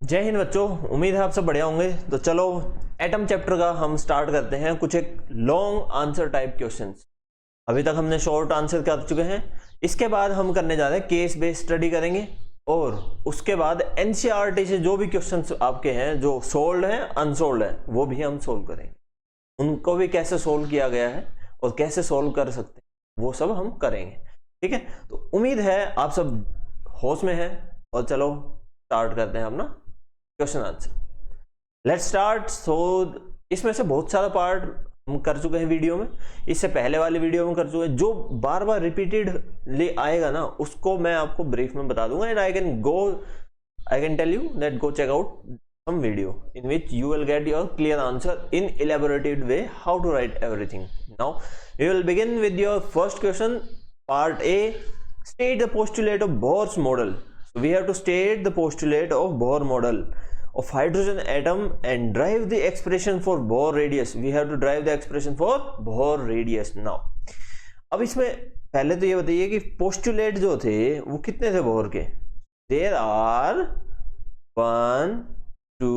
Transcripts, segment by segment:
जय हिंद बच्चों, उम्मीद है आप सब बढ़िया होंगे। तो चलो एटम चैप्टर का हम स्टार्ट करते हैं। कुछ एक लॉन्ग आंसर टाइप क्वेश्चंस। अभी तक हमने शॉर्ट आंसर कर चुके हैं। इसके बाद हम करने जा रहे हैं केस बेस्ड स्टडी करेंगे, और उसके बाद एनसीईआरटी से जो भी क्वेश्चंस आपके हैं जो सोल्व हैं अनसोल्व हैं वो भी हम सोल्व करेंगे। उनको भी कैसे सोल्व किया गया है और कैसे सोल्व कर सकते हैं वो सब हम करेंगे। ठीक है, तो उम्मीद है आप सब होश में हैं। और चलो स्टार्ट करते हैं अपना question answer. Let's start. So इसमें से बहुत सारा पार्ट हम कर चुके हैं वीडियो में, इससे पहले वाली वीडियो में कर चुके हैं। जो बार बार रिपीटेडली आएगा ना उसको मैं आपको ब्रीफ में बता दूंगा, and I can tell you that go check out some video in which you will get your clear answer in elaborated way how to write everything. Now we will begin with your first question, part A. State the postulate of Bohr's model. So we have to state the postulate of Bohr model of hydrogen atom and drive the expression for Bohr radius. We have to drive the expression for Bohr radius. Now अब इसमें पहले तो ये बताइए कि postulate जो थे वो कितने थे बोर के। There are 1 2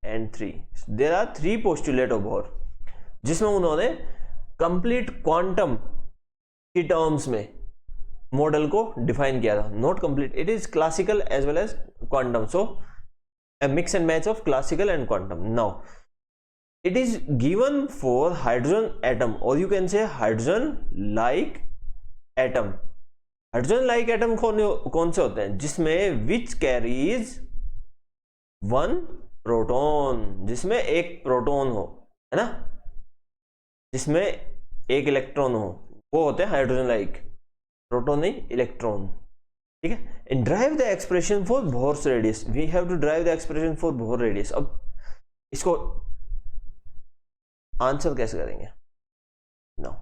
and 3. There are 3 postulate of Bohr, जिसमें उन्होंने कंप्लीट क्वांटम की टर्म्स में मॉडल को डिफाइन किया था। Not complete, it is classical as well as quantum, so a mix and match of classical and quantum. Now it is given for hydrogen atom, or you can say hydrogen like atom. Hydrogen like atom कौन से होते हैं? जिसमें which carries 1 proton, जिसमें एक proton हो, है ना, जिसमें एक इलेक्ट्रॉन हो, वो होते हैं हाइड्रोजन लाइक। प्रोटॉन नहीं, इलेक्ट्रॉन। ठीक है, and derive the expression for Bohr's radius. We have to derive the expression for Bohr radius. अब इसको आंसर कैसे करेंगे? Now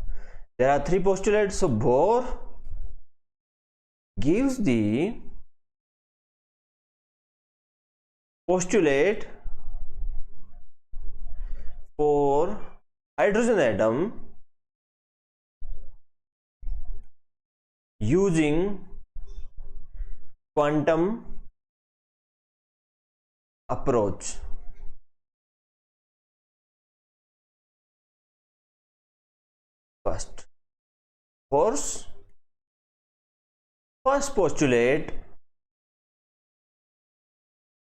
there are 3 postulates. So Bohr gives the postulate for hydrogen atom using quantum approach. First postulate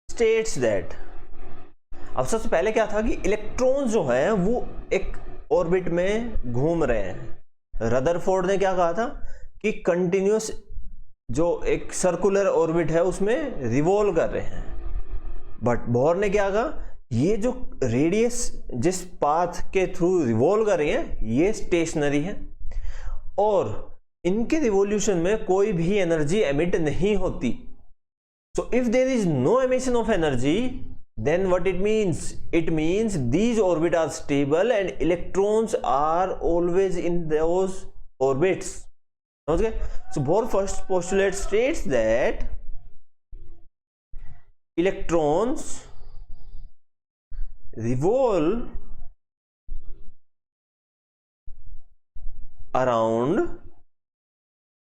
states that, अब सबसे पहले क्या था कि इलेक्ट्रॉन्स जो हैं वो एक ऑर्बिट में घूम रहे हैं। रदरफोर्ड ने क्या कहा था कि कंटिन्यूस जो एक सर्कुलर ऑर्बिट है उसमें रिवॉल्व कर रहे हैं। बट बोर ने क्या कहा, ये जो रेडियस जिस पाथ के थ्रू रिवॉल्व कर रही है ये स्टेशनरी है, और इनके रिवॉल्यूशन में कोई भी एनर्जी एमिट नहीं होती। So if there is no emission of energy, then what it means? It means these orbits are stable and electrons are always in those orbits. Okay, so Bohr first postulate states that electrons revolve around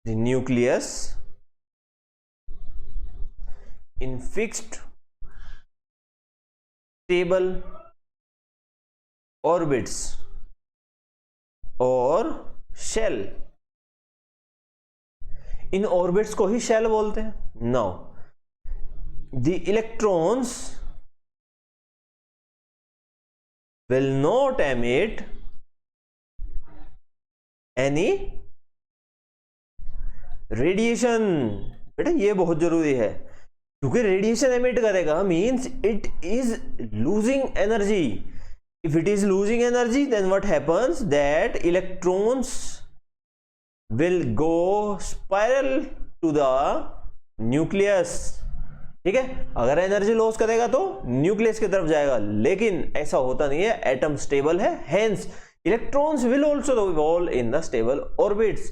the nucleus in fixed stable orbits और shell. इन orbits को ही shell बोलते हैं। Now the electrons will not emit any radiation. बेटा ये बहुत जरूरी है, क्योंकि रेडिएशन एमिट करेगा means it is losing energy. If it is losing energy then what happens, that electrons will go spiral to the nucleus. ठीक है, अगर एनर्जी लॉस करेगा तो न्यूक्लियस की तरफ जाएगा, लेकिन ऐसा होता नहीं है, एटम स्टेबल है, hence electrons will also revolve in the stable orbits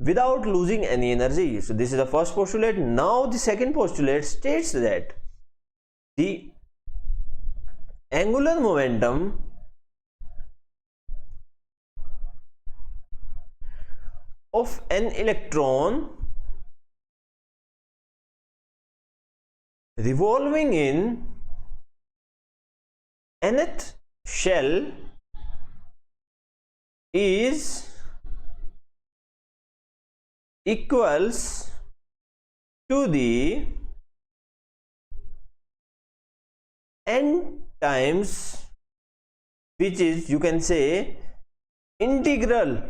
without losing any energy. So this is the first postulate. Now the second postulate states that the angular momentum of an electron revolving in nth shell is equals to the n times, which is, you can say, integral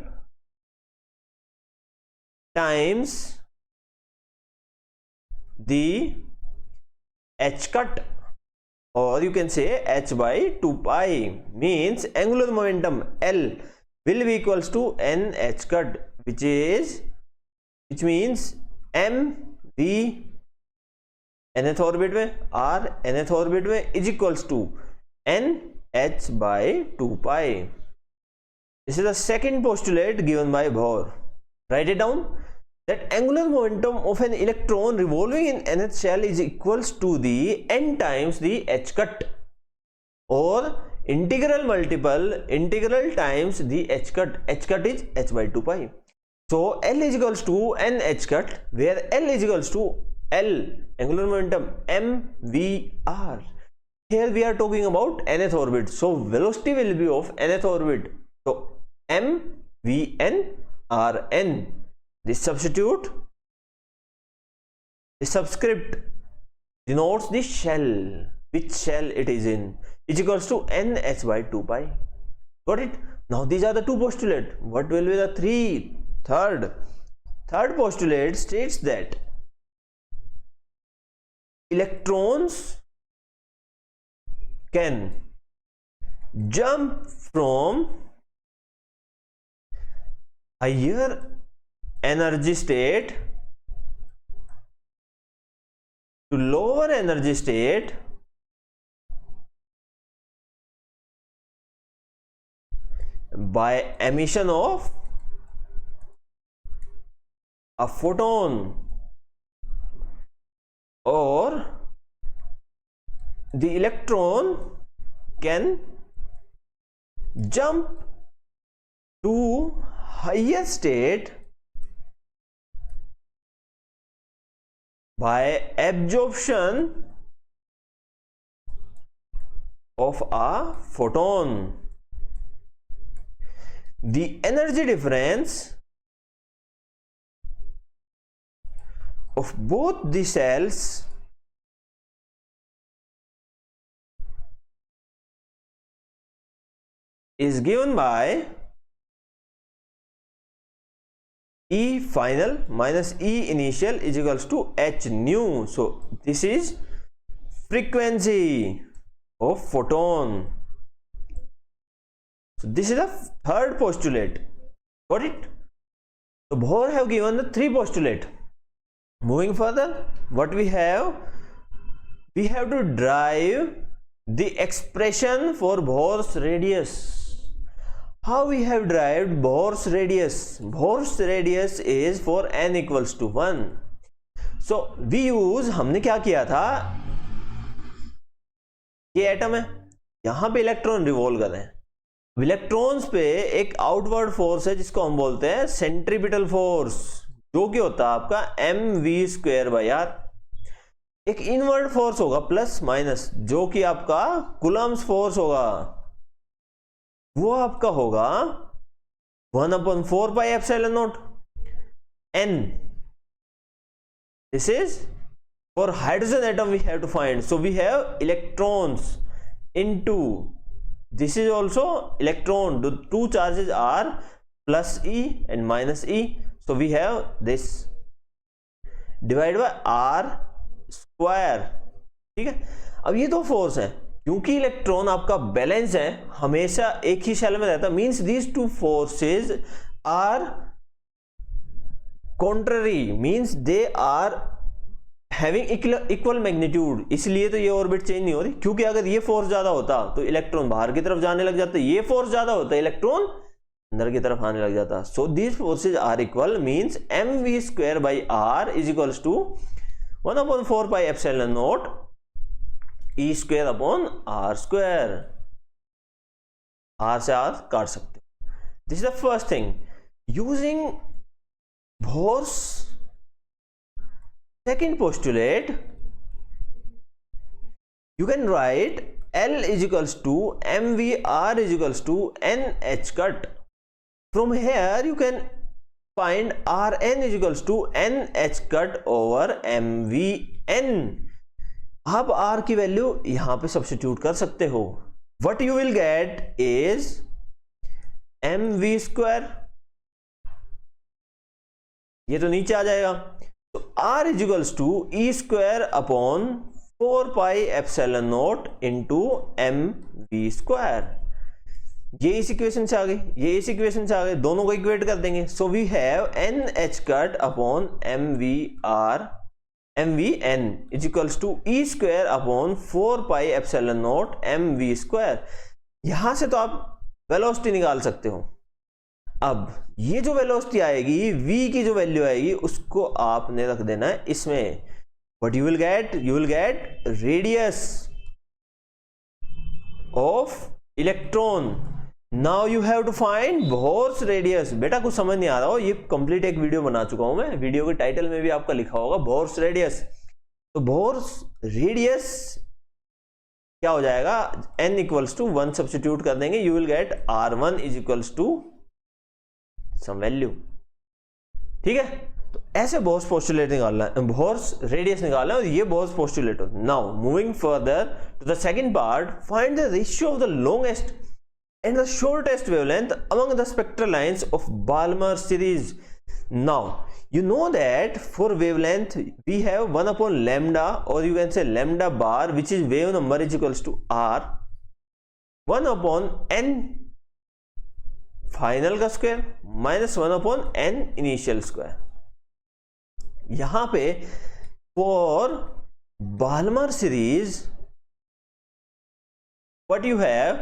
times the h cut, or you can say h by 2 pi, means angular momentum L will be equals to n h cut, which means m v nth orbit में r nth orbit में is equals to n h by 2 pi. This is the second postulate given by Bohr. Write it down. That angular momentum of an electron revolving in nth shell is equals to the n times the h cut, or integral multiple integral times the h cut. H cut is h by 2 pi. So L is equals to n h cut, where L is equals to L angular momentum m v r. Here we are talking about nth orbit, so velocity will be of nth orbit. So m v n r n. This substitute, the subscript denotes the shell, which shell it is in, is equals to n h by 2 pi. Got it? Now these are the two postulates. What will be the third postulate states that electrons can jump from higher energy state to lower energy state by emission of a photon, or the electron can jump to higher state by absorption of a photon. The energy difference of both the cells is given by E final minus E initial is equals to h nu. So this is frequency of photon. So this is the third postulate. Got it? So Bohr have given the three postulate. Moving further, what we have to derive the expression for Bohr's radius. How we have derived Bohr's radius? Bohr's radius is for n equals to 1. So we use, हमने क्या किया था, ये atom है, यहां पे electron revolve कर रहे हैं. इलेक्ट्रॉन्स पे एक आउटवर्ड फोर्स है जिसको हम बोलते हैं सेंट्रीपिटल फोर्स, जो कि होता है आपका mv² बाई आर. एक इनवर्ड फोर्स होगा प्लस माइनस, जो कि आपका कूलम्ब्स फोर्स होगा, वो आपका होगा 1/4 pi epsilon not n. This is for hydrogen atom we have to find. So we have electrons into, this is also electron, the two charges are plus E and minus E. So we have this divided by r square. ठीक है. अब ये दो force है, क्योंकि electron आपका balance है, हमेशा एक ही शेल में रहता है, means these two forces are contrary, means they are having equal magnitude. इसलिए तो ये ऑर्बिट चेंज नहीं हो रही, क्योंकि अगर ये फोर्स ज्यादा होता तो इलेक्ट्रॉन बाहर की तरफ जाने लग जाता, ये फोर्स ज्यादा होता इलेक्ट्रॉन अंदर की तरफ आने लग जाता. So these forces are equal, means mv² by r is equals to 1/4 pi epsilon naught E² upon r². r से r काट सकते हो. This is the first thing. Using Bohr's second postulate, you can write L is equals to MVR is equals to NH cut. From here you can find Rn is equals to NH cut over MVN. आप R की value यहां पे substitute कर सकते हो. What you will get is MV square, ये तो नीचे आ जाएगा, तो R is equals to E square upon 4 pi epsilon naught into MV square. ये इस इक्वेशन से आ गई, ये इस इक्वेशन से आ गए, दोनों को इक्वेट कर देंगे. So we have NH cut अपॉन MVN is equals to E square upon 4 pi epsilon naught MV square. यहां से तो आप वेलोसिटी निकाल सकते हो. अब ये जो वेलोसिटी आएगी, v की जो वैल्यू आएगी, उसको आपने रख देना है इसमें. What you will get? You will get radius of electron. Now you have to find Bohr's radius. बेटा कुछ समझ नहीं आ रहा हो, ये कंप्लीट एक वीडियो बना चुका हूं मैं, वीडियो के टाइटल में भी आपका लिखा होगा Bohr's radius. तो Bohr's radius क्या हो जाएगा, n इक्वल्स टू 1 सब्स्टिट्यूट कर देंगे, you will get R1 is equals to some value. ठीक है, तो ऐसे बोर्स पोस्टुलेट निकालना है, बोर्स रेडियस निकालना है, और ये Bohr's postulate. Now moving further to the second part, find the ratio of the longest and the shortest wavelength among the spectral lines of Balmer series. Now you know that for wavelength we have 1 upon lambda, or you can say lambda bar, which is wave number is equals to R 1 upon n final का square minus 1 upon n initial square. यहां पे for Balmer series what you have,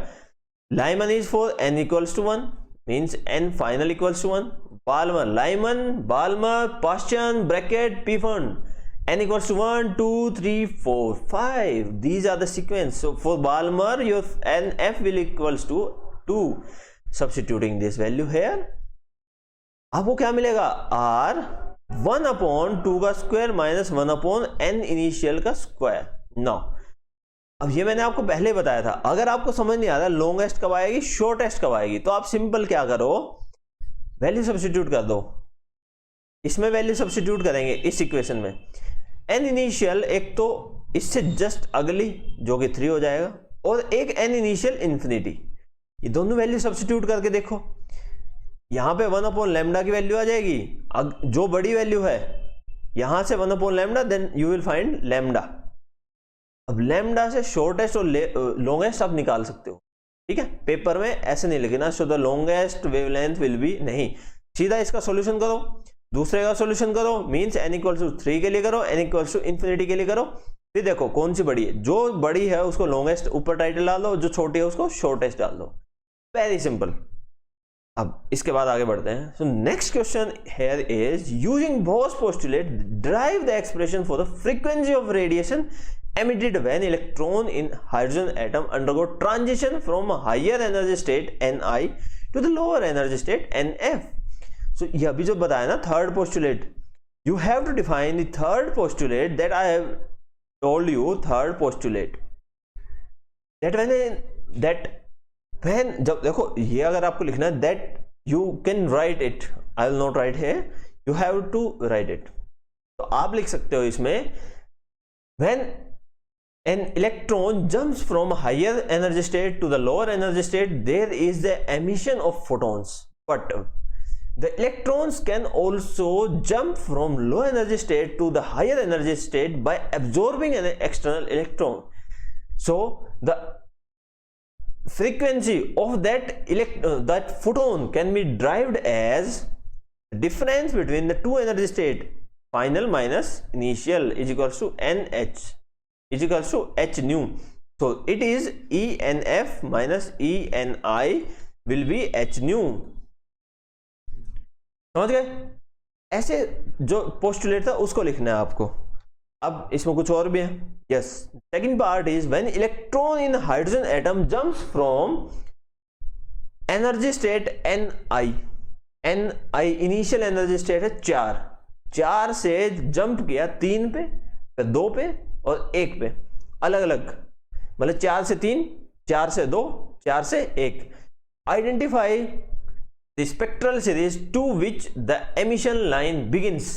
Lyman is for n equals to 1, means n final equals to 1. Balmer, Lyman, Balmer, Paschen, bracket, Pfund, n equals to 1, 2, 3, 4, 5. These are the sequence. So for Balmer, your nf will equals to 2. Substituting this value here, आपको क्या मिलेगा, r 1 upon 2 का square minus 1 upon n initial का square. Now अब ये मैंने आपको पहले बताया था, अगर आपको समझ नहीं आ रहा लॉन्गेस्ट कब आएगी, शॉर्टेस्ट कब आएगी, तो आप सिंपल क्या करो, वैल्यू सब्स्टिट्यूट कर दो. इसमें वैल्यू सब्स्टिट्यूट करेंगे इस इक्वेशन में. n इनिशियल एक तो इससे जस्ट अगली जो कि 3 हो जाएगा, और एक n इनिशियल इंफिनिटी. ये दोनों वैल्यू सब्स्टिट्यूट करके देखो, यहां पे 1 अपॉन लैम्डा की वैल्यू आ जाएगी, जो बड़ी वैल्यू है यहां से 1 upon lambda, then you will find lambda. अब लैम्डा से शॉर्टेस्ट और लॉन्गेस्ट आप निकाल सकते हो. ठीक है, पेपर में ऐसे नहीं लिखना so the longest wavelength will be, नहीं, सीधा इसका सॉल्यूशन करो, दूसरे का सॉल्यूशन करो, मींस n इक्वल्स टू 3 के लिए करो, n इक्वल्स टू इन्फिनिटी के लिए करो. फिर देखो कौन सी बड़ी है, जो बड़ी है उसको लॉन्गेस्ट ऊपर टाइटल डाल दो, जो छोटी है उसको शॉर्टेस्ट डाल दो. Very simple. अब इसके बाद आगे बढ़ते हैं. So next question here is, using Bohr's postulate derive the expression for the frequency of radiation emitted when electron in hydrogen atom undergo transition from a higher energy state Ni to the lower energy state Nf. So ये अभी जो बताया ना third postulate, you have to define the third postulate that I have told you. Third postulate that when जब देखो ये अगर आपको लिखना है that you can write it, I will not write here, you have to write it. तो आप लिख सकते हो इसमें, when an electron jumps from a higher energy state to the lower energy state, there is the emission of photons, but the electrons can also jump from low energy state to the higher energy state by absorbing an external electron. So the frequency of that photon can be derived as difference between the two energy state, final minus initial, is equals to nh is equals to h nu. So it is ENF minus ENI will be h nu. समझ गए? ऐसे जो postulate था उसको लिखना है आपको. अब इसमें कुछ और भी है. Yes, second part is when electron in hydrogen atom jumps from energy state Ni initial energy state है 4 से जंप किया 3 पे, फिर 2 पे और 1 पे, अलग अलग. मतलब 4 से 3, 4 से 2, 4 से 1। Identify the spectral series to which the emission line begins.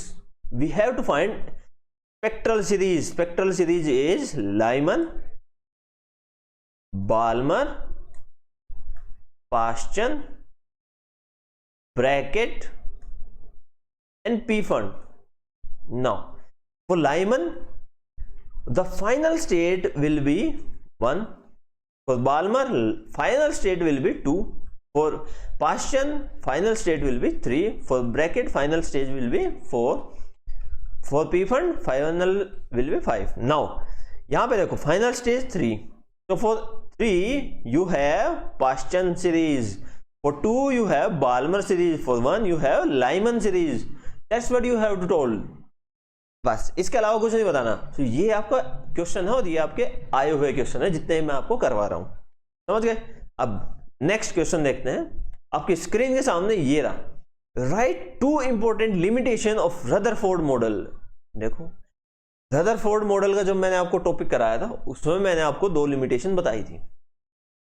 We have to find spectral series. Spectral series is Lyman, Balmer, Paschen, Brackett and P fund. Now for Lyman the final state will be 1, for Balmer final state will be 2, for Paschen final state will be 3, for Brackett final state will be 4, for P fund final will be 5. Now यहां पे देखो final stage 3, so for 3 you have Paschen series, for 2 you have Balmer series, for 1 you have Lyman series. That's what you have to told. बस इसके अलावा कुछ नहीं बताना। तो ये आपका क्वेश्चन है और ये आपके आए हुए क्वेश्चन है जितने मैं आपको करवा रहा हूं, समझ गए। अब नेक्स्ट क्वेश्चन देखते हैं। आपकी स्क्रीन के सामने ये रहा, right 2 important limitation of Rutherford model. देखो रदरफोर्ड मॉडल का जब मैंने आपको टॉपिक कराया था उसमें मैंने आपको 2 लिमिटेशन बताई थी।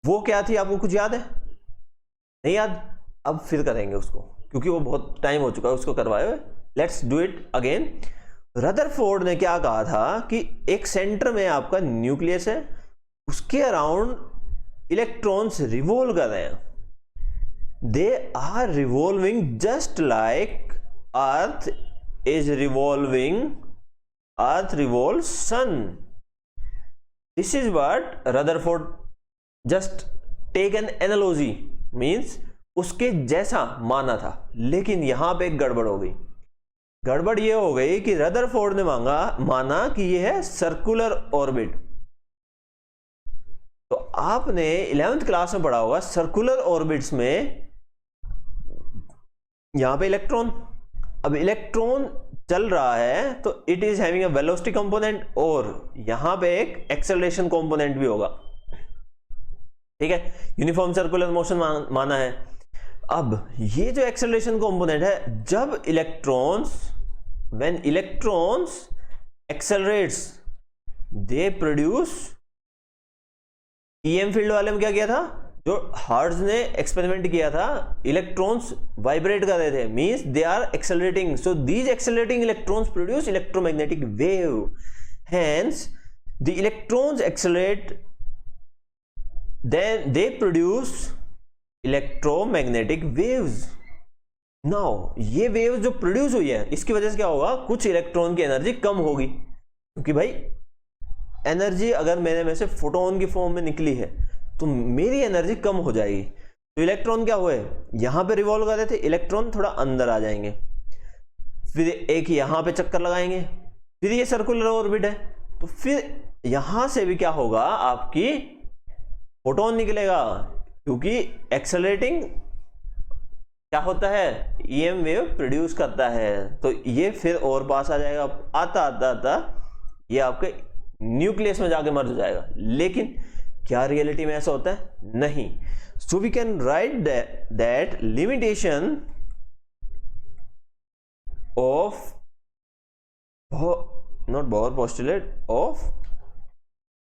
वो क्या थी, आपको कुछ याद है? नहीं याद? अब फिर करेंगे उसको, क्योंकि वो बहुत टाइम हो चुका है उसको करवाए हुए। Let's do it again. Rutherford ने क्या कहा था कि एक सेंटर में आपका न्यूक्लियस है, उसके अराउंड इलेक्ट्रॉन्स रिवॉल्व कर रहे हैं। They are revolving just like earth is revolving, earth revolve sun. This is what Rutherford just take an analogy, means उसके जैसा माना था। लेकिन यहां पे एक गड़बड़ हो गई। गड़बड़ ये हो गई कि रदरफोर्ड ने माना कि यह है सर्कुलर ऑर्बिट। तो आपने 11th क्लास में पढ़ा होगा सर्कुलर ऑर्बिट्स में यहां पे इलेक्ट्रॉन, अब इलेक्ट्रॉन चल रहा है तो it is having a velocity component और यहां पे एक एक्सेलरेशन कंपोनेंट भी होगा, ठीक है। यूनिफॉर्म सर्कुलर मोशन माना है। अब ये जो एक्सेलरेशन कंपोनेंट है, जब when electrons accelerates they produce EM field वाले में क्या किया था, जो हर्ट्ज ने एक्सपेरिमेंट किया था, इलेक्ट्रॉन्स वाइब्रेट कर रहे थे, means they are accelerating, so these accelerating electrons produce electromagnetic wave, hence the electrons accelerate, then they produce electromagnetic waves. Now ये वेव जो प्रोड्यूस हुई है इसकी वजह से क्या होगा, कुछ इलेक्ट्रॉन की एनर्जी कम होगी, क्योंकि भाई एनर्जी अगर मेरे में से फोटोन की फॉर्म में निकली है तो मेरी एनर्जी कम हो जाएगी। तो इलेक्ट्रॉन क्या हुए, यहां पे रिवॉल्व कर रहे थे, इलेक्ट्रॉन थोड़ा अंदर आ जाएंगे, फिर एक यहां पे चक्कर लगाएंगे, फिर ये सर्कुलर ऑर्बिट है, तो फिर यहां से भी क्या होगा, आपकी फोटोन निकलेगा, क्योंकि एक्सेलरेटिंग क्या होता है, ईएम वेव प्रोड्यूस करता है। तो ये फिर और पास आ जाएगा, आता आता आता ये आपके न्यूक्लियस में जाके मर जाएगा। लेकिन क्या रियलिटी में ऐसा होता है? नहीं। So we can write that limitation of not Bohr postulate of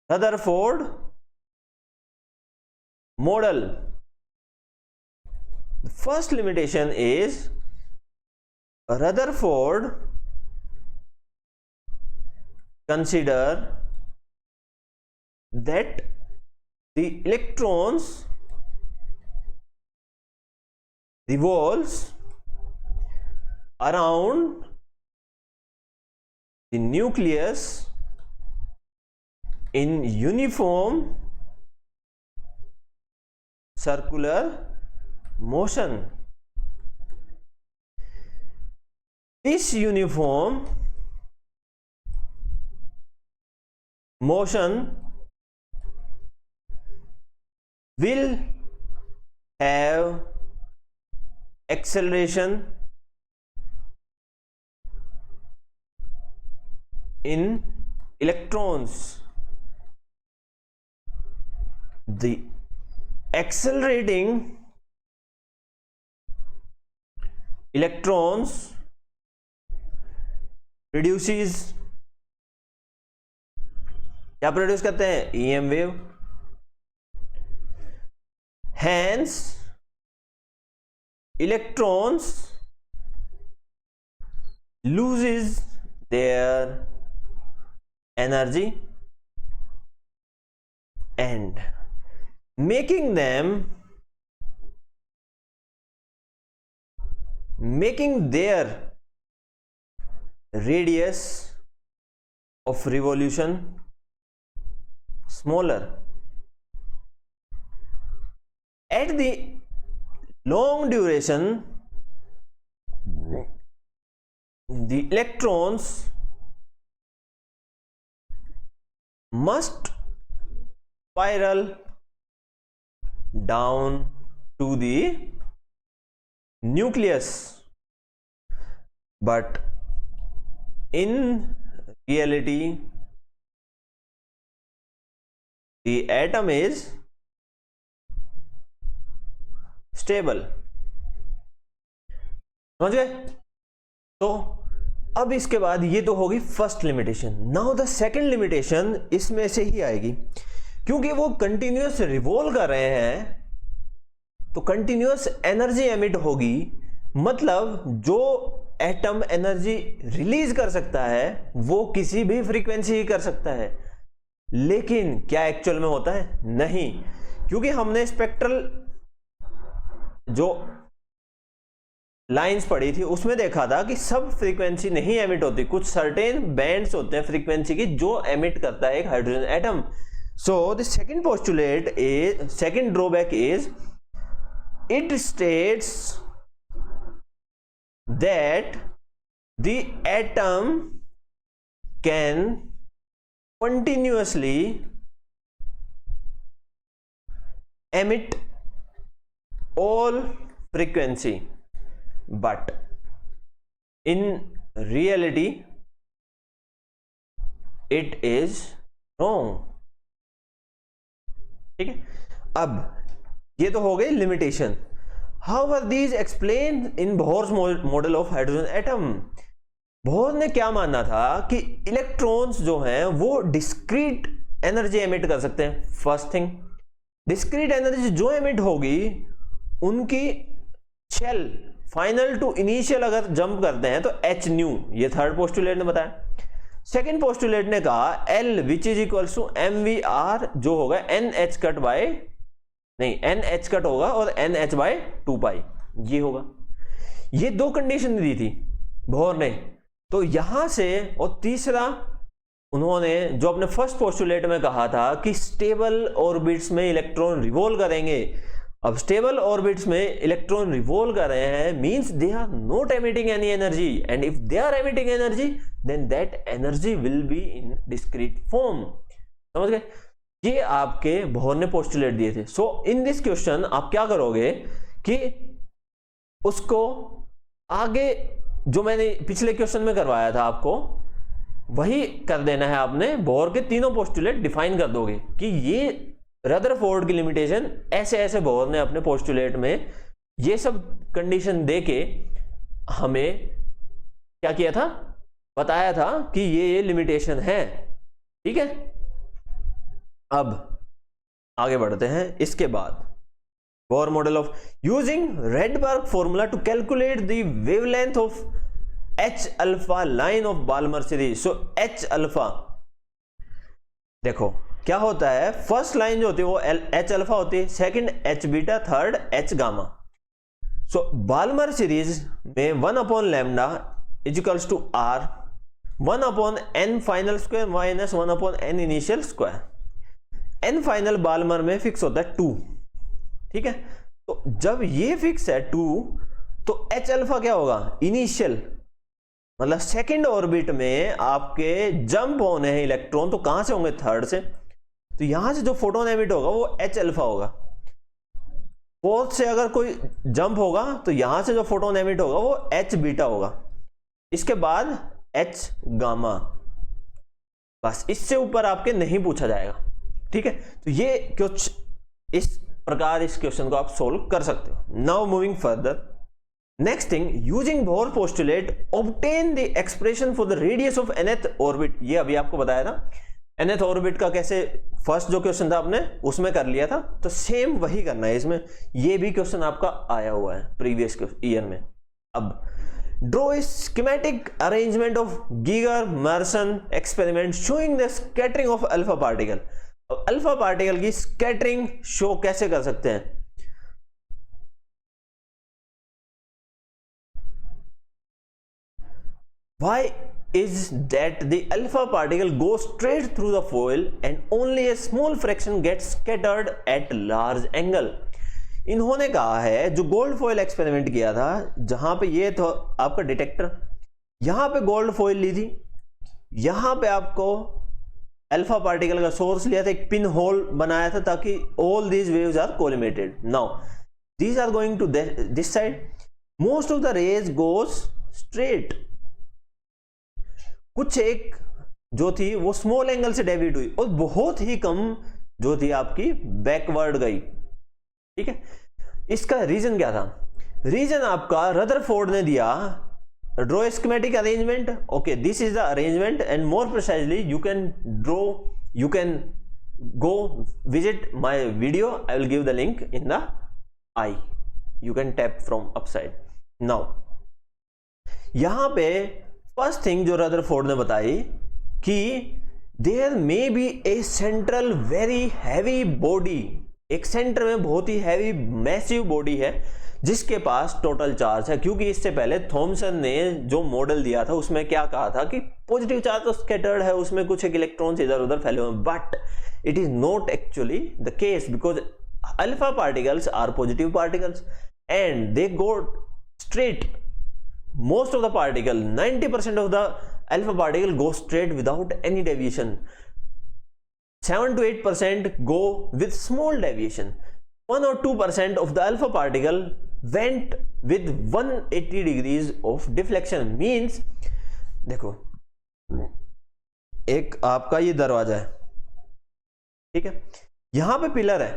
Rutherford model. The first limitation is Rutherford consider that the electrons revolves around the nucleus in uniform circular motion. This uniform motion will have acceleration in electrons. The accelerating electrons produces, क्या produce करते हैं, EM wave. hence electrons loses their energy and making their radius of revolution smaller. At the long duration, the electrons must spiral down to the nucleus, but in reality the atom is stable. समझ गए? तो अब इसके बाद ये तो होगी first limitation. Now the second limitation इसमें से ही आएगी, क्योंकि वो कंटिन्यूअस रिवॉल्व कर रहे हैं तो कंटिन्यूअस एनर्जी एमिट होगी, मतलब जो एटम एनर्जी रिलीज कर सकता है वो किसी भी फ्रीक्वेंसी ही कर सकता है। लेकिन क्या एक्चुअल में होता है? नहीं, क्योंकि हमने स्पेक्ट्रल जो लाइंस पढ़ी थी उसमें देखा था कि सब फ्रीक्वेंसी नहीं एमिट होती, कुछ सर्टेन बैंड्स होते हैं फ्रीक्वेंसी की जो एमिट करता है एक hydrogen atom. So the second postulate is, second drawback is it states that the atom can continuously emit all frequency, but in reality it is wrong। ठीक है, अब ये तो हो गई limitation. How are these explain in Bohr's model of hydrogen atom? Bohr ने क्या माना था कि इलेक्ट्रॉन्स जो हैं वो डिस्क्रीट एनर्जी एमिट कर सकते हैं। फर्स्ट थिंग, डिस्क्रीट एनर्जी जो एमिट होगी उनकी शेल फाइनल टू इनिशियल अगर जंप करते हैं तो एच न्यू, ये थर्ड पोस्टुलेट ने बताया। सेकेंड पोस्टुलेट ने कहा L which is equals to m v r, जो होगा एन एच कट बाय, नहीं एन एच कट होगा और एन एच बाय 2 पाई, ये होगा। ये दो कंडीशन दी थी बोहर ने। तो यहां से, और तीसरा उन्होंने जो अपने फर्स्ट पोस्टुलेट में कहा था कि स्टेबल ऑर्बिट्स में इलेक्ट्रॉन रिवॉल्व करेंगे। अब स्टेबल ऑर्बिट्स में इलेक्ट्रॉन रिवॉल्व कर रहे हैं means they are not emitting any energy, and if they are emitting energy then that energy will be in discrete form. समझ गए? ये आपके बोहर ने पोस्टुलेट दिए थे। सो इन दिस क्वेश्चन आप क्या करोगे कि उसको आगे जो मैंने पिछले क्वेश्चन में करवाया था आपको वही कर देना है आपने। बोहर के तीनों पोस्टुलेट डिफाइन कर दोगे कि ये रदरफोर्ड की लिमिटेशन ऐसे ऐसे बोहर ने अपने पोस्टुलेट में ये सब कंडीशन देके हमें क्या किया था, बताया था कि ये लिमिटेशन है। ठीक है, अब आगे बढ़ते हैं। इसके बाद Bohr model of using Rydberg formula to calculate the wavelength of H alpha line of Balmer series. सो H अल्फा देखो क्या होता है, फर्स्ट लाइन जो होती है वो H अल्फा होती है, second H beta, third H gamma. So Balmer series में 1 upon lambda equals to R, 1 upon n final square minus 1 upon n initial square. n final Balmer में फिक्स होता है 2। ठीक है, तो जब ये फिक्स है 2 तो H अल्फा क्या होगा, इनिशियल, मतलब सेकंड ऑर्बिट में आपके जंप होने हैं इलेक्ट्रॉन, तो कहां से होंगे, थर्ड से। तो यहां से जो फोटोन एमिट होगा वो H अल्फा होगा। फोर्थ से अगर कोई जंप होगा तो यहां से जो फोटोन एमिट होगा वो H बीटा होगा, इसके बाद H गामा। बस इससे ऊपर आपके नहीं पूछा जाएगा। ठीक है, तो ये कुछ इस प्रकार इस क्वेश्चन को आप सोल्व कर सकते हो। Now moving further, next thing, using Bohr postulate obtain the expression for the radius of nth orbit. ये अभी आपको बताया था nth ऑर्बिट का कैसे फर्स्ट जो क्वेश्चन था आपने उसमें कर लिया था, तो सेम वही करना है इसमें। ये भी क्वेश्चन आपका आया हुआ है प्रीवियस ईयर में। अब draw a schematic arrangement of Geiger Marsden experiment showing the scattering of alpha particle. अब अल्फा पार्टिकल की स्कैटरिंग शो कैसे कर सकते हैं? Why is that the alpha particle goes straight through the foil and only a small fraction gets scattered at large angle? इन्होंने कहा है जो गोल्ड फॉइल एक्सपेरिमेंट किया था, जहां पे ये था आपका डिटेक्टर, यहां पे गोल्ड फॉइल ली थी, यहां पे आपको अल्फा पार्टिकल का सोर्स लिया था, एक पिन होल बनाया था ताकि all these waves are collimated. Now these are going to this side, most of the rays goes straight, कुछ एक जो थी वो स्मॉल एंगल से डेविएट हुई और बहुत ही कम जो थी आपकी बैकवर्ड गई। ठीक है, इसका रीजन क्या था? रीजन आपका रदरफोर्ड ने दिया, draw schematic arrangement. Okay, this is the arrangement and more precisely you can draw, you can go visit my video, I will give the link in the I, you can tap from upside. Now यहां पे first thing जो Rutherford ने बताई कि there may be a central very heavy body, एक centre में बहुत ही heavy massive body है जिसके पास टोटल चार्ज है। क्योंकि इससे पहले थॉमसन ने जो मॉडल दिया था उसमें क्या कहा था कि पॉजिटिव चार्ज तो स्कैटर्ड है, उसमें कुछ एक इलेक्ट्रॉन्स इधर उधर फैले हुए, but it is not actually the case because alpha particles are positive particles and they go straight. Most of the particle, 90% of the alpha particle go straight without any deviation. 7 to 8% go with small deviation. 1 or 2% of the alpha particle went with 180 degrees of deflection. Means देखो, एक आपका ये दरवाजा है, ठीक है, यहां पे पिलर है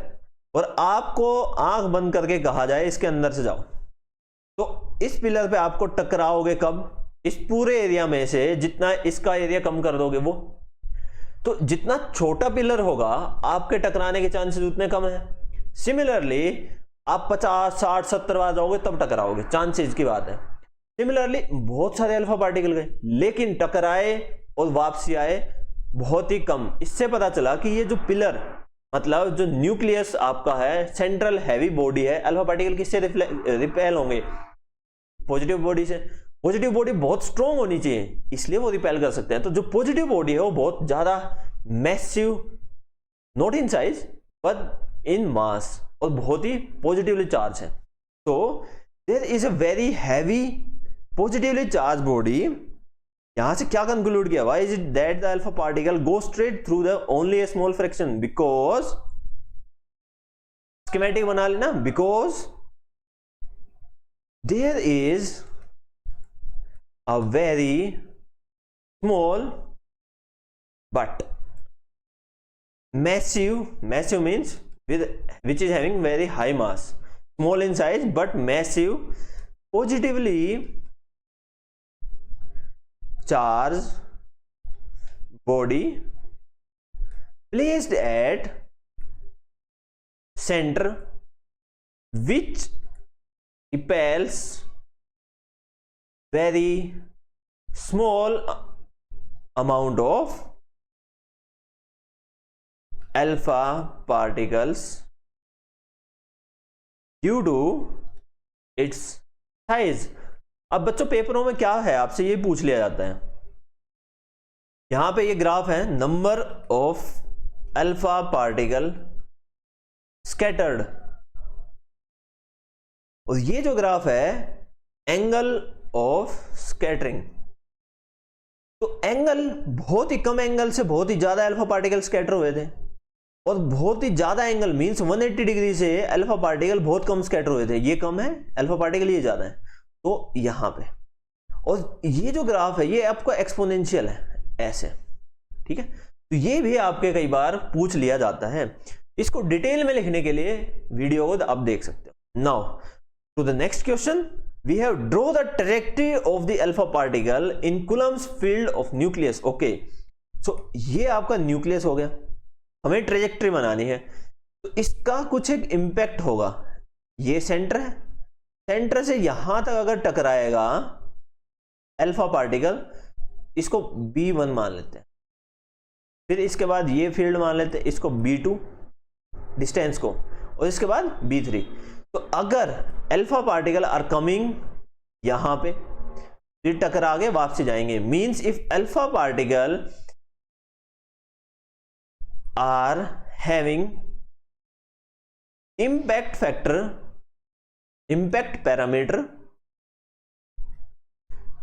और आपको आंख बंद करके कहा जाए इसके अंदर से जाओ, तो इस पिलर पे आपको टकराओगे कब? इस पूरे एरिया में से जितना इसका एरिया कम कर दोगे वो, तो जितना छोटा पिलर होगा आपके टकराने के चांसेस उतने कम है। सिमिलरली आप 50, 60, 70 बार जाओगे तब टकराओगे, चांसेस की बात है। सिमिलरली बहुत सारे अल्फा पार्टिकल गए लेकिन टकराए और वापसी आए बहुत ही कम। इससे पता चला कि ये जो पिलर मतलब जो न्यूक्लियस आपका है, सेंट्रल हैवी बॉडी है, अल्फा पार्टिकल किससे रिपेल होंगे? पॉजिटिव बॉडी से। पॉजिटिव बॉडी बहुत स्ट्रॉन्ग होनी चाहिए इसलिए वो रिपेल कर सकते हैं। तो जो पॉजिटिव बॉडी है वो बहुत ज्यादा massive, not in size but in mass, और बहुत ही पॉजिटिवली चार्ज है। तो there is a very heavy positively charge body. यहां से क्या कंक्लूड किया? Why is it that the alpha particle go straight through the only a small fraction? Because schematic बना लेना, because there is a very small but massive means which is having very high mass, small in size but massive, positively charged body placed at center which repels very small amount of alpha particles due to its size। अब बच्चों पेपरों में क्या है आपसे ये पूछ लिया जाता है। यहां पे ये ग्राफ है, number of alpha particle scattered, और ये जो ग्राफ है एंगल ऑफ स्कैटरिंग। तो एंगल, बहुत ही कम एंगल से बहुत ही ज्यादा अल्फा पार्टिकल स्कैटर हुए थे, और बहुत ही ज्यादा एंगल मींस 180 डिग्री से अल्फा पार्टिकल बहुत कम स्कैटर हुए थे। ये कम है अल्फा पार्टिकल, ये ज्यादा है। तो यहां पे, और ये जो ग्राफ है ये आपका एक्सपोनेंशियल है ऐसे, ठीक है। तो ये भी आपके कई बार पूछ लिया जाता है। इसको डिटेल में लिखने के लिए वीडियो को आप देख सकते हो। Now to the next question, we have draw the trajectory of the alpha particle in Coulomb's field of nucleus. Okay, सो ये आपका न्यूक्लियस हो गया। हमें ट्रेजेक्ट्री बनानी है, तो इसका कुछ एक इंपैक्ट होगा। ये सेंटर है, सेंटर से यहां तक अगर टकराएगा अल्फा पार्टिकल, इसको B1 मान लेते हैं। फिर इसके बाद ये फील्ड मान लेते हैं, इसको B2 डिस्टेंस को, और इसके बाद B3। तो अगर अल्फा पार्टिकल आर कमिंग यहां पे, फिर टकरा के वापसी जाएंगे, means if alpha particle are having impact factor, impact parameter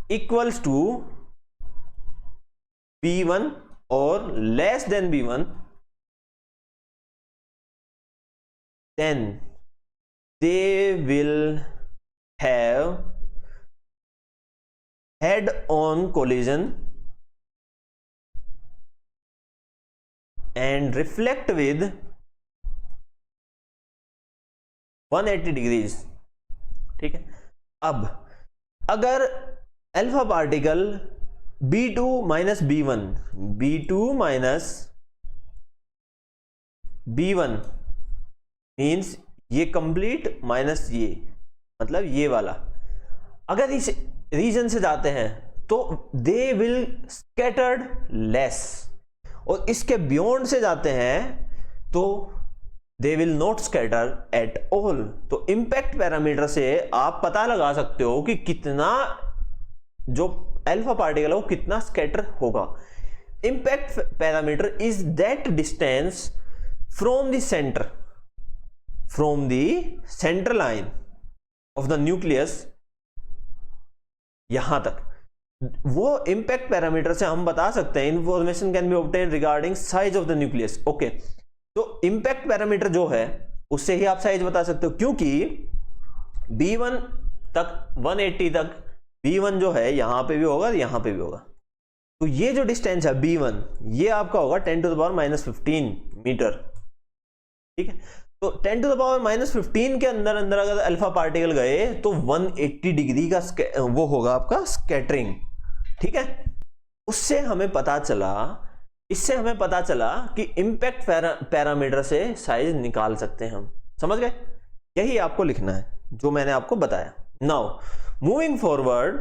equals to B1 or less than B1, then they will have head-on collision and reflect with 180 degrees. ठीक है, अब अगर alpha particle B2 minus B1, B2 minus B1 means ये complete minus ये, मतलब ये वाला, अगर इस रीजन से जाते हैं तो दे विल स्कैटर्ड लेस, और इसके बियॉन्ड से जाते हैं तो they will not scatter at all. तो इंपैक्ट पैरामीटर से आप पता लगा सकते हो कि कितना जो अल्फा पार्टिकल है वो कितना स्कैटर होगा। Impact parameter is that distance from the centre line of the nucleus, यहां तक। वो इंपैक्ट पैरामीटर से हम बता सकते हैं information can be obtain regarding size of the nucleus. Okay, तो इंपैक्ट पैरामीटर जो है उससे ही आप साइज बता सकते हो, क्योंकि B1 तक 180 तक B1 जो है यहां पे भी होगा, यहां पे भी होगा। तो ये जो डिस्टेंस है B1, ये आपका होगा 10⁻⁻15 मीटर। ठीक है, तो 10⁻⁻15 के अंदर अंदर अगर अल्फा पार्टिकल गए तो 180 डिग्री का वो होगा आपका स्कैटरिंग। ठीक है, उससे हमें पता चला, इससे हमें पता चला कि इंपैक्ट पैरामीटर से साइज निकाल सकते हैं हम। समझ गए? यही आपको लिखना है जो मैंने आपको बताया। Now moving forward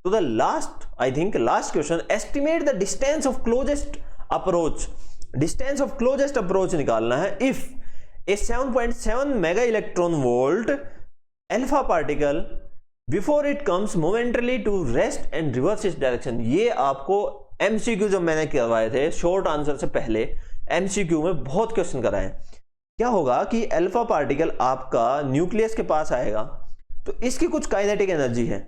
to the last, I think last question, estimate the distance of closest approach. Distance of closest approach निकालना है। If a 7.7 mega electron volt alpha particle before it comes momentarily to rest and reverse its direction. ये आपको MCQ जो मैंने करवाए थे short answer से पहले, एमसीक्यू में बहुत क्वेश्चन कराए। क्या होगा कि अल्फा पार्टिकल आपका न्यूक्लियस के पास आएगा, तो इसकी कुछ काइनेटिक एनर्जी है,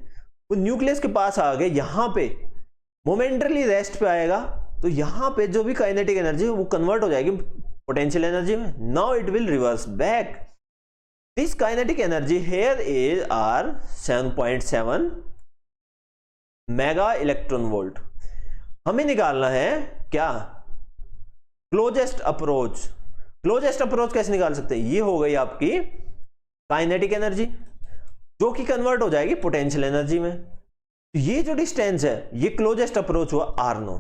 वो न्यूक्लियस के पास आ गए, यहां पे मोमेंटली रेस्ट पे आएगा, तो यहां पे जो भी काइनेटिक एनर्जी है वो कन्वर्ट हो जाएगी पोटेंशियल एनर्जी में। Now it will reverse back. This kinetic energy here is are 7.7 mega electron volt. हमें निकालना है क्या? Closest approach. क्लोजेस्ट अप्रोच कैसे निकाल सकते हैं? ये हो गई आपकी काइनेटिक एनर्जी जो कि कन्वर्ट हो जाएगी पोटेंशियल एनर्जी में। तो ये जो डिस्टेंस है ये क्लोजेस्ट अप्रोच हुआ R0।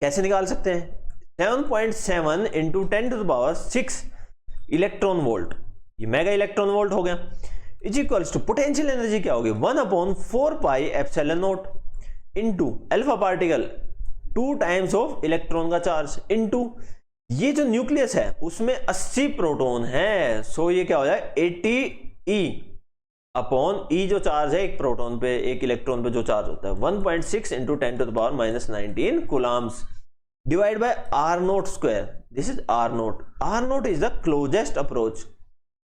कैसे निकाल सकते हैं? 7.7 इंटू 10⁻6 इलेक्ट्रॉन वोल्ट, ये मेगा इलेक्ट्रॉन वोल्ट हो गया, is equals to potential energy क्या होगी? 1/4πε0 into alpha particle 2 times of electron का चार्ज इंटू ये जो न्यूक्लियस है उसमें 80 प्रोटॉन है। सो ये क्या हो जाए 80 अपॉन ई जो चार्ज है एक प्रोटॉन पे, एक इलेक्ट्रॉन पे जो चार्ज होता है 1.6 into 10⁻⁻19 Coulomb's divide by R0 square. This is R0। R0 is the closest approach.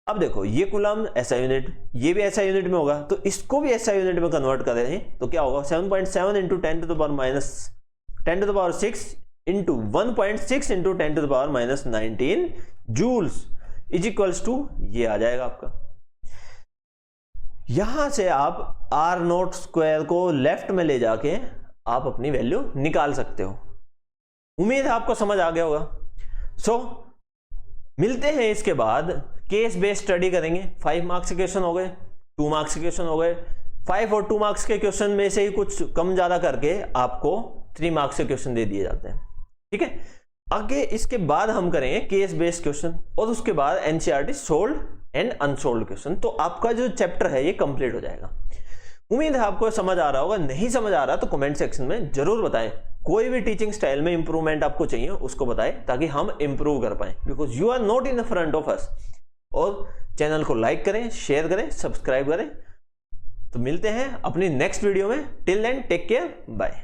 अब देखो ये कूलम ऐसा यूनिट, ये भी ऐसा यूनिट में होगा, तो इसको भी ऐसा यूनिट में कन्वर्ट कर रहे हैं तो क्या होगा 7.7 into 10⁻6 into 1.6 into 10⁻⁻19 joules is equals to ये आ जाएगा आपका। यहां से आप R0 स्क्वायर को लेफ्ट में ले जाके आप अपनी वैल्यू निकाल सकते हो। उम्मीद है आपको समझ आ गया होगा। सो मिलते हैं इसके बाद, केस बेस्ड स्टडी करेंगे। 5 मार्क्स के क्वेश्चन हो गए, 2 मार्क्स के क्वेश्चन हो गए। 5 और 2 मार्क्स के क्वेश्चन में से ही कुछ कम ज्यादा करके आपको 3 मार्क्स के क्वेश्चन दे दिए जाते हैं। ठीक है, आगे इसके बाद हम करेंगे केस बेस्ड क्वेश्चन और उसके बाद NCERT sold and unsold question. तो आपका जो चैप्टर है ये कंप्लीट हो जाएगा। उम्मीद है आपको समझ आ रहा होगा। नहीं समझ आ रहा तो कमेंट सेक्शन में जरूर बताएं। कोई भी टीचिंग स्टाइल में इंप्रूवमेंट आपको चाहिए उसको बताएं ताकि हम इंप्रूव कर पाए, because you are not in the front of us. और चैनल को लाइक करें, शेयर करें, सब्सक्राइब करें। तो मिलते हैं अपनी नेक्स्ट वीडियो में। Till then take care, bye.